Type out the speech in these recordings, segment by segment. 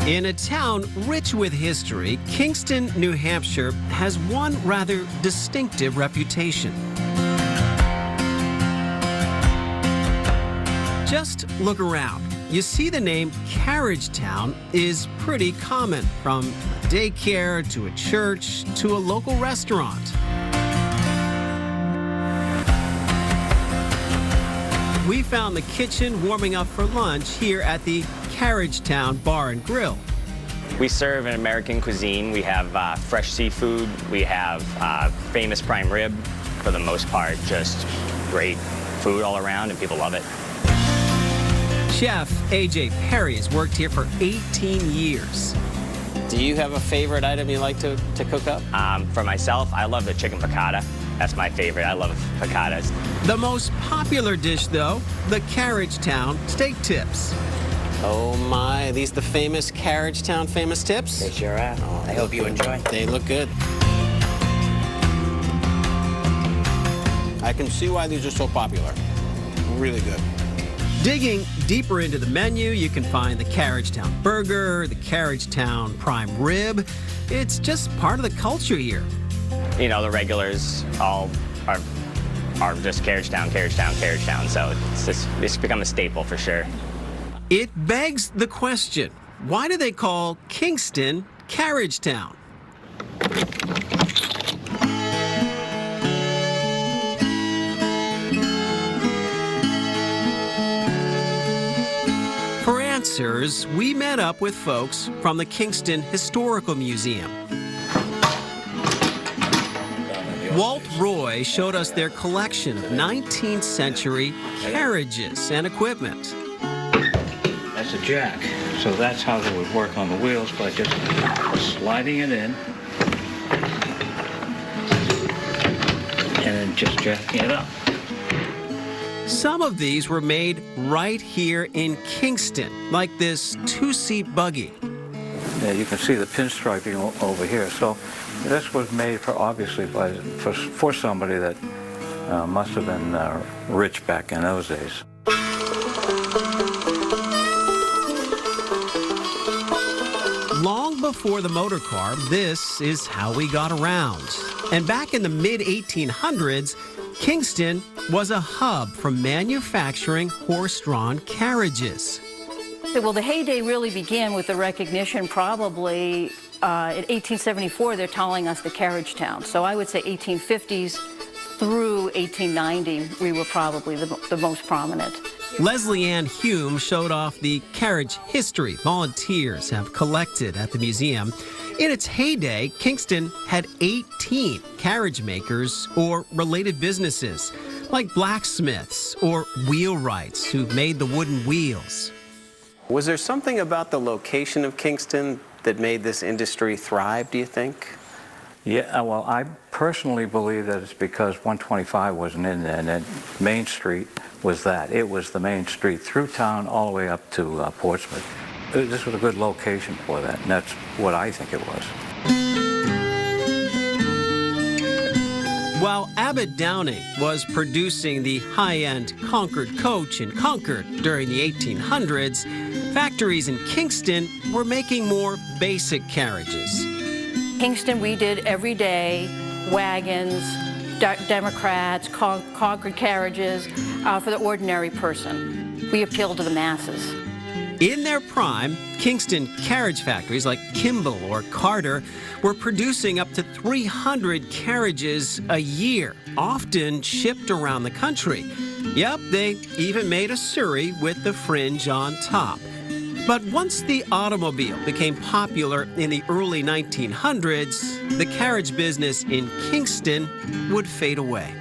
In a town rich with history, Kingston, New Hampshire has one rather distinctive reputation. Just look around. You see the name Carriage Town is pretty common, from a daycare to a church to a local restaurant. We found the kitchen warming up for lunch here at the Carriage Town Bar and Grill. We serve an American cuisine. We have fresh seafood. We have famous prime rib. For the most part, just great food all around, and people love it. Chef A.J. Perry has worked here for 18 years. Do you have a favorite item you like to cook up? For myself, I love the chicken piccata. That's my favorite. I love piccatas. The most popular dish, though, the Carriage Town steak tips. Oh my, these the famous Carriage Town famous tips? They sure are. Oh, I hope you enjoy. They look good. I can see why these are so popular. Really good. Digging deeper into the menu, you can find the Carriage Town burger, the Carriage Town prime rib. It's just part of the culture here. You know, the regulars all are just Carriage Town, Carriage Town, Carriage Town. So it's become a staple for sure. It begs the question, why do they call Kingston Carriage Town? For answers, we met up with folks from the Kingston Historical Museum. Walt Roy showed us their collection of 19th century carriages and equipment. That's a jack, so that's how they would work on the wheels, by just sliding it in and then just jacking it up. Some of these were made right here in Kingston, like this two-seat buggy. Yeah, you can see the pinstriping over here. So this was made obviously for somebody that must have been rich back in those days. Long before the motor car, this is how we got around. And back in the mid-1800s, Kingston was a hub for manufacturing horse-drawn carriages. Well, the heyday really began with the recognition probably in 1874, they're telling us the Carriage Town. So I would say 1850s through 1890, we were probably the most prominent. Leslie Ann Hume showed off the carriage history volunteers have collected at the museum. In its heyday, Kingston had 18 carriage makers or related businesses, like blacksmiths or wheelwrights who made the wooden wheels. Was there something about the location of Kingston that made this industry thrive, do you think? Yeah, well, I personally believe that it's because 125 wasn't in there, and then Main Street was that. It was the main street through town all the way up to Portsmouth. This was a good location for that, and that's what I think it was. While Abbott Downing was producing the high-end Concord coach in Concord during the 1800s, factories in Kingston were making more basic carriages. Kingston, we did everyday wagons, Democrats, Concord carriages for the ordinary person. We appealed to the masses. In their prime, Kingston carriage factories like Kimball or Carter were producing up to 300 carriages a year, often shipped around the country. Yep, they even made a Surrey with the fringe on top. But once the automobile became popular in the early 1900s, the carriage business in Kingston would fade away.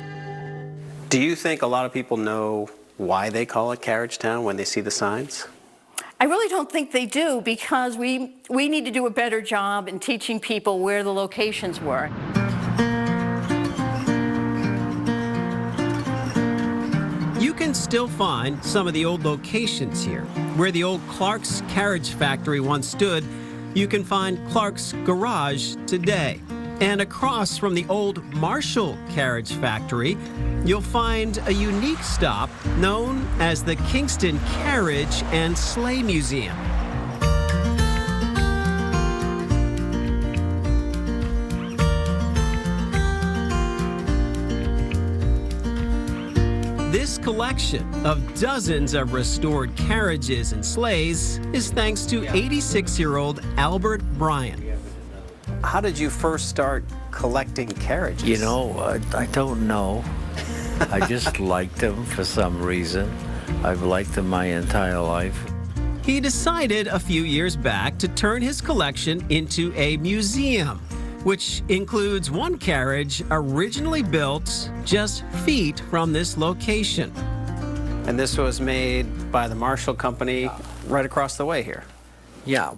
Do you think a lot of people know why they call it Carriage Town when they see the signs? I really don't think they do, because we need to do a better job in teaching people where the locations were. You can still find some of the old locations here. Where the old Clark's Carriage Factory once stood, you can find Clark's Garage today. And across from the old Marshall Carriage Factory, you'll find a unique stop known as the Kingston Carriage and Sleigh Museum. This collection of dozens of restored carriages and sleighs is thanks to 86-year-old Albert Bryan. How did you first start collecting carriages? You know, I don't know. I just liked them for some reason. I've liked them my entire life. He decided a few years back to turn his collection into a museum, which includes one carriage originally built just feet from this location. And this was made by the Marshall Company right across the way here. Yeah.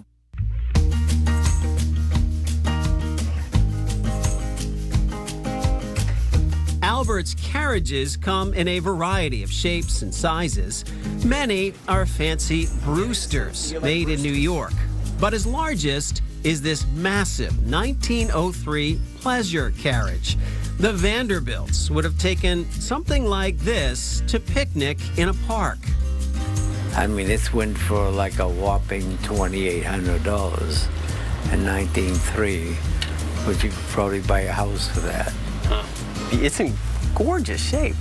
Albert's carriages come in a variety of shapes and sizes. Many are fancy Brewsters made in New York, but his largest is this massive 1903 pleasure carriage. The Vanderbilts would have taken something like this to picnic in a park. I mean, this went for like a whopping $2,800 in 1903, which you could probably buy a house for that. It's in gorgeous shape.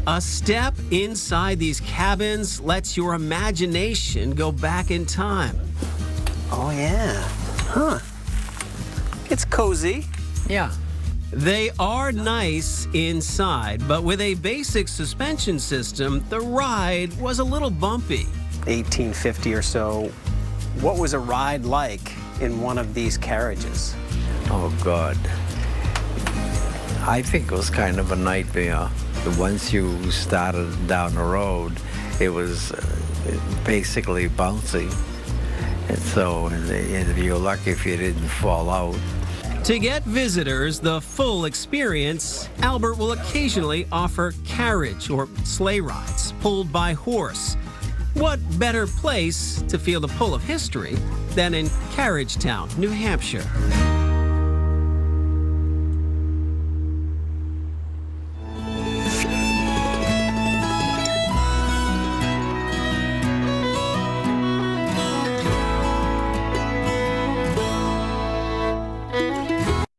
A step inside these cabins lets your imagination go back in time. Oh, yeah. Huh. It's cozy. Yeah. They are nice inside, but with a basic suspension system, the ride was a little bumpy. 1850 or so. What was a ride like in one of these carriages? Oh, God. I think it was kind of a nightmare. Once you started down the road, it was basically bouncy. And so and you're lucky if you didn't fall out. To get visitors the full experience, Albert will occasionally offer carriage or sleigh rides pulled by horse. What better place to feel the pull of history than in Carriage Town, New Hampshire?